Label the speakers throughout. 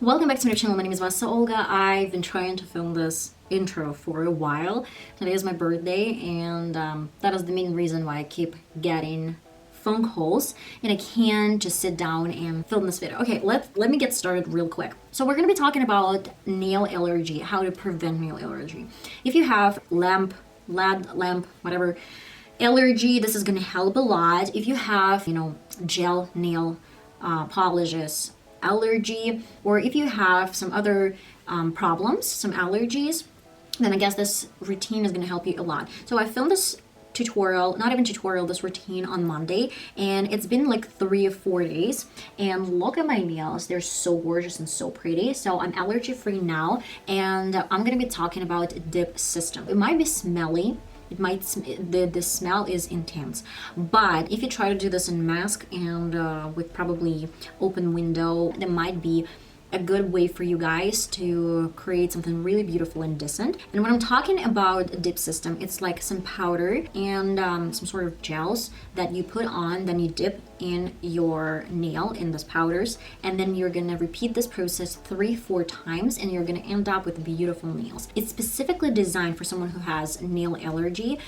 Speaker 1: Welcome back to my channel. My name is VassaOlga. I've been trying to film this intro for a while. Today is my birthday, and that is the main reason why I keep getting phone calls and I can't just sit down and film this video. Okay, let me get started real quick. So we're going to be talking about nail allergy, how to prevent nail allergy. If you have lead lamp, whatever allergy, this is going to help a lot. If you have, gel nail polishes allergy, or if you have some other problems, some allergies, then I guess this routine is going to help you a lot. So I filmed this this routine on Monday, and it's been like 3 or 4 days, and look at my nails. They're so gorgeous and so pretty. So I'm allergy free now, and I'm going to be talking about dip system. It might be smelly, the smell is intense, but if you try to do this in mask and with probably open window, that might be a good way for you guys to create something really beautiful and decent. And when I'm talking about a dip system, it's like some powder and some sort of gels that you put on, then you dip in your nail in those powders, and then you're gonna repeat this process 3-4 times, and you're gonna end up with beautiful nails. It's specifically designed for someone who has nail allergy.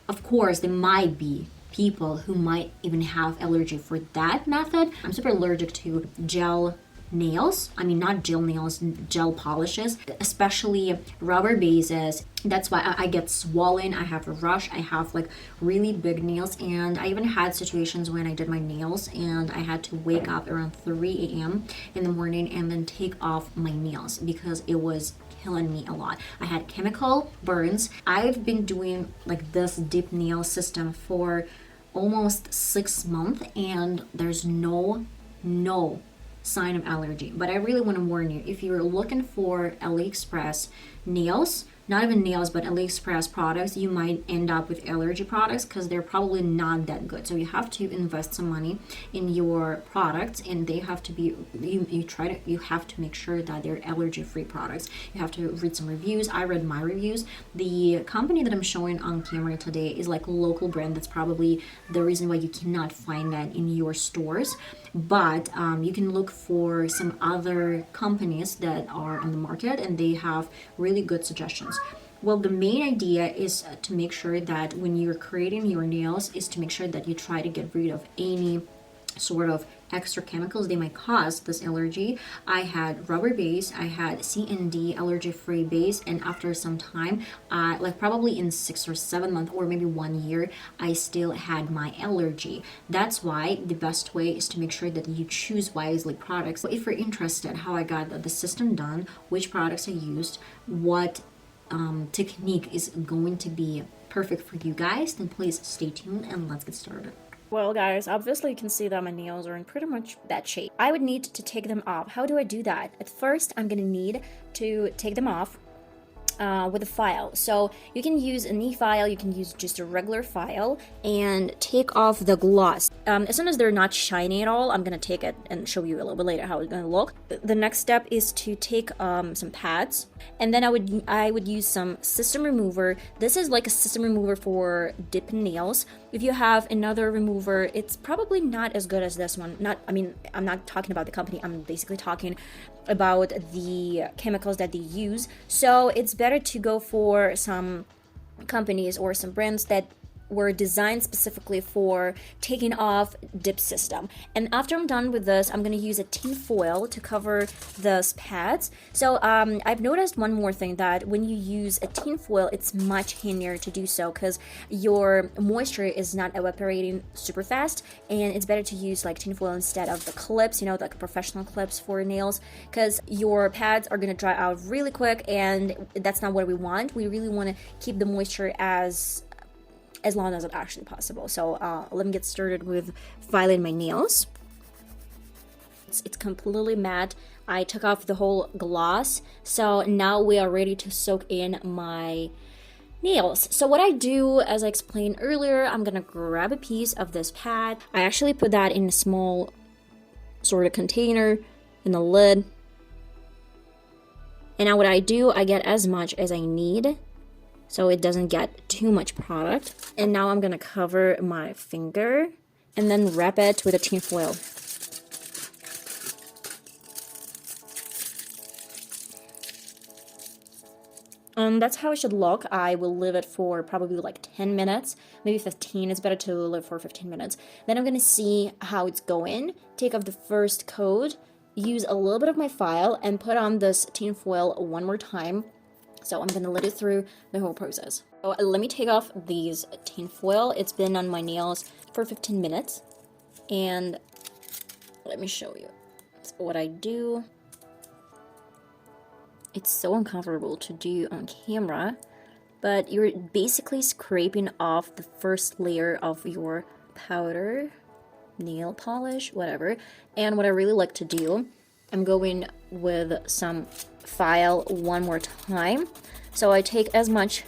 Speaker 1: Of course, there might be people who might even have allergy for that method. I'm super allergic to gel nails. I mean, not gel nails, gel polishes, especially rubber bases. That's why I get swollen, I have a rush, I have like really big nails, and I even had situations when I did my nails and I had to wake up around 3 a.m. in the morning and then take off my nails because it was killing me a lot. I had chemical burns. I've been doing like this deep nail system for almost 6 months, and there's no sign of allergy. But I really want to warn you, if you're looking for AliExpress nails, not even nails, but AliExpress products, you might end up with allergy products because they're probably not that good. So you have to invest some money in your products, and they have to be, you have to make sure that they're allergy-free products. You have to read some reviews. I read my reviews. The company that I'm showing on camera today is like a local brand. That's probably the reason why you cannot find that in your stores. But you can look for some other companies that are on the market, and they have really good suggestions. Well, the main idea is to make sure that when you're creating your nails is to make sure that you try to get rid of any sort of extra chemicals they might cause this allergy. I had rubber base, I had C&D allergy-free base, and after some time, like probably in 6 or 7 months or maybe 1 year, I still had my allergy. That's why the best way is to make sure that you choose wisely products. So if you're interested how I got the system done, which products I used, what technique is going to be perfect for you guys, then please stay tuned and let's get started. Well, guys, obviously you can see that my nails are in pretty much bad shape. I would need to take them off. How do I do that? At first, I'm gonna need to take them off with a file. So you can use an e-file, you can use just a regular file, and take off the gloss. As soon as they're not shiny at all, I'm gonna take it and show you a little bit later how it's gonna look. The next step is to take some pads, and then I would use some system remover. This is like a system remover for dip nails. If you have another remover, it's probably not as good as this one. I'm not talking about the company, I'm basically talking about the chemicals that they use. So it's better to go for some companies or some brands that were designed specifically for taking off dip system. And after I'm done with this, I'm going to use a tin foil to cover those pads. So I've noticed one more thing, that when you use a tin foil, it's much handier to do so because your moisture is not evaporating super fast, and it's better to use like tin foil instead of the clips, like professional clips for nails, because your pads are going to dry out really quick, and that's not what we want. We really want to keep the moisture as long as it's actually possible. So let me get started with filing my nails. It's completely matte. I took off the whole gloss, so now we are ready to soak in my nails. So what I do, as I explained earlier, I'm gonna grab a piece of this pad. I actually put that in a small sort of container in the lid. And now what I do, I get as much as I need, so it doesn't get too much product. And now I'm gonna cover my finger and then wrap it with a tin foil.
Speaker 2: That's how it should look. I will leave it for probably like 10 minutes, maybe 15. It's better to leave for 15 minutes. Then I'm gonna see how it's going, take off the first coat, use a little bit of my file, and put on this tin foil one more time. So I'm gonna let it through the whole process. So let me take off these tin foil. It's been on my nails for 15 minutes. And let me show you what I do. It's so uncomfortable to do on camera, but you're basically scraping off the first layer of your powder, nail polish, whatever. And what I really like to do, I'm going with some file one more time. So I take as much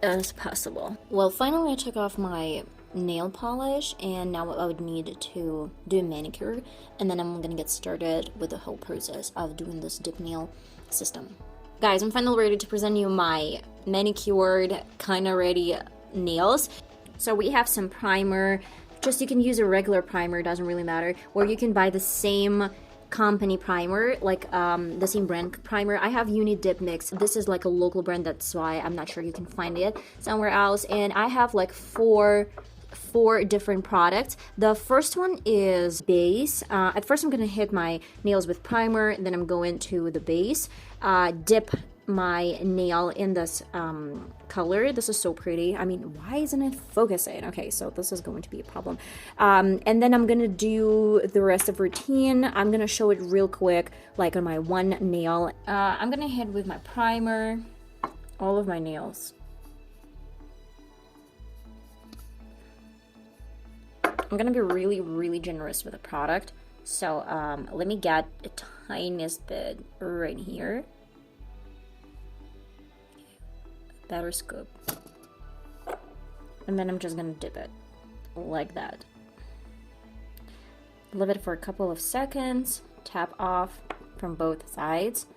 Speaker 2: as possible. Well, finally I took off my nail polish, and now I would need to do a manicure, and then I'm gonna get started with the whole process of doing this dip nail system. Guys, I'm finally ready to present you my manicured, kinda ready nails. So we have some primer. Just you can use a regular primer, doesn't really matter, or you can buy the same company primer, like the same brand primer. I have Uni Dip Mix. This is like a local brand, that's why I'm not sure you can find it somewhere else. And I have like four different products. The first one is base. At first I'm gonna hit my nails with primer, then I'm going to the base, dip my nail in this color. This is so pretty. I mean, why isn't it focusing? Okay, so this is going to be a problem. And then I'm gonna do the rest of routine. I'm gonna show it real quick, like on my one nail. I'm gonna hit with my primer all of my nails. I'm gonna be really generous with the product. So let me get a tiniest bit right here. Better scoop. And then I'm just gonna dip it like that. Leave it for a couple of seconds, tap off from both sides.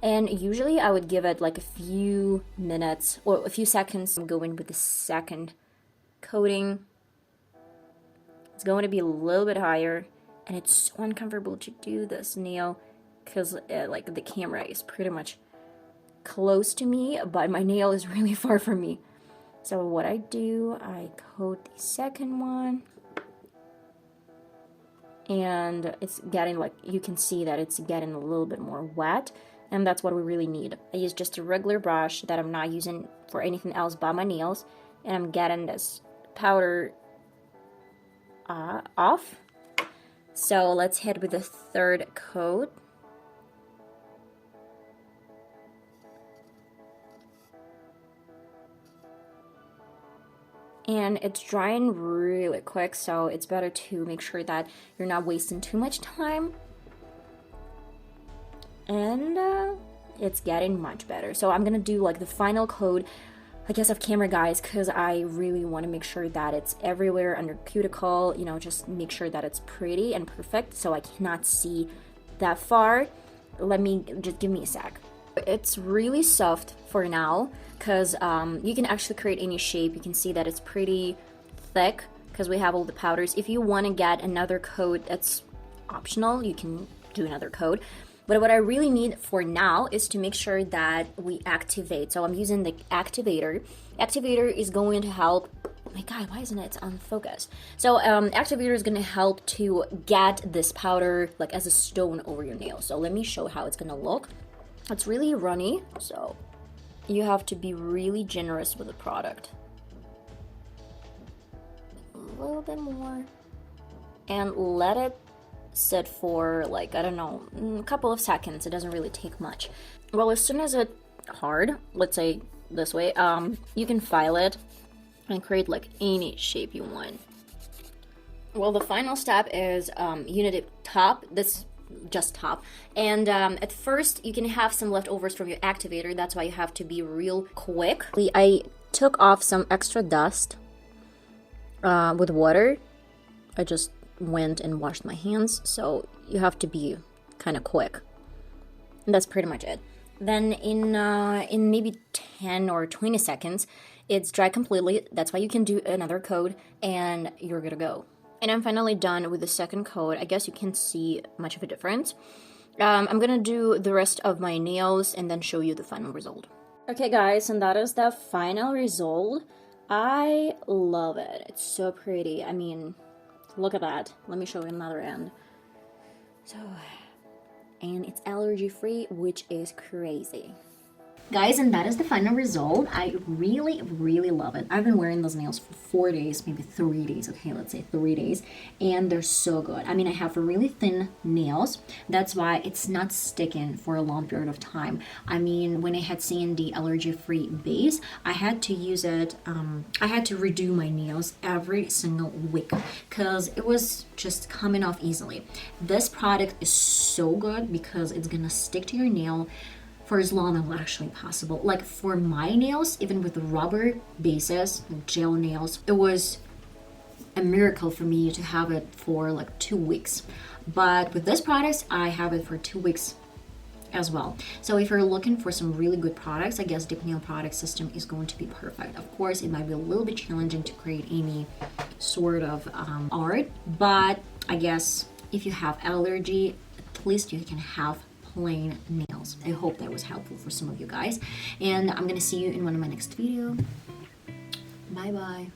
Speaker 2: And usually I would give it like a few minutes or a few seconds. I'm going with the second coating. It's going to be a little bit higher, and it's so uncomfortable to do this nail because like the camera is pretty much close to me, but my nail is really far from me. So what I do, I coat the second one, and it's getting, like, you can see that it's getting a little bit more wet, and that's what we really need. I use just a regular brush that I'm not using for anything else but my nails, and I'm getting this powder off. So let's hit with the third coat. And it's drying really quick, so it's better to make sure that you're not wasting too much time. And it's getting much better. So I'm gonna do like the final coat, I guess, of camera, guys, because I really want to make sure that it's everywhere under cuticle, you know, just make sure that it's pretty and perfect. So I cannot see that far. Just give me a sec. It's really soft for now because you can actually create any shape. You can see that it's pretty thick because we have all the powders. If you want to get another coat, that's optional. You can do another coat. But what I really need for now is to make sure that we activate. So I'm using the activator. Activator is going to help. Oh my God, why isn't it unfocused? So activator is going to help to get this powder like as a stone over your nail. So let me show how it's going to look. It's really runny, so you have to be really generous with the product. A little bit more. And let it sit for like, I don't know, a couple of seconds. It doesn't really take much. Well, as soon as it's hard, let's say this way, you can file it and create like any shape you want. Well, the final step is unity top. This just top, and at first you can have some leftovers from your activator. That's why you have to be real quick. I took off some extra dust with water. I just went and washed my hands, so you have to be kind of quick, and that's pretty much it. Then in maybe 10 or 20 seconds it's dry completely. That's why you can do another coat and you're good to go. And I'm finally done with the second coat. I guess you can't see much of a difference. I'm gonna do the rest of my nails and then show you the final result. Okay guys, and that is the final result. I love it. It's so pretty. I mean, look at that. Let me show you another end. So, and it's allergy free, which is crazy.
Speaker 1: Guys, and that is the final result. I really, really love it. I've been wearing those nails for 4 days, maybe 3 days. Okay, let's say 3 days. And they're so good. I mean, I have really thin nails. That's why it's not sticking for a long period of time. I mean, when I had seen the allergy-free base, I had to use it. I had to redo my nails every single week because it was just coming off easily. This product is so good because it's gonna stick to your nail for as long as actually possible. Like for my nails, even with the rubber bases, gel nails, it was a miracle for me to have it for like 2 weeks. But with this product, I have it for 2 weeks as well. So if you're looking for some really good products, I guess Dip Nail Product System is going to be perfect. Of course, it might be a little bit challenging to create any sort of art, but I guess if you have allergy, at least you can have plain nails. I hope that was helpful for some of you guys, and I'm gonna see you in one of my next video. Bye bye.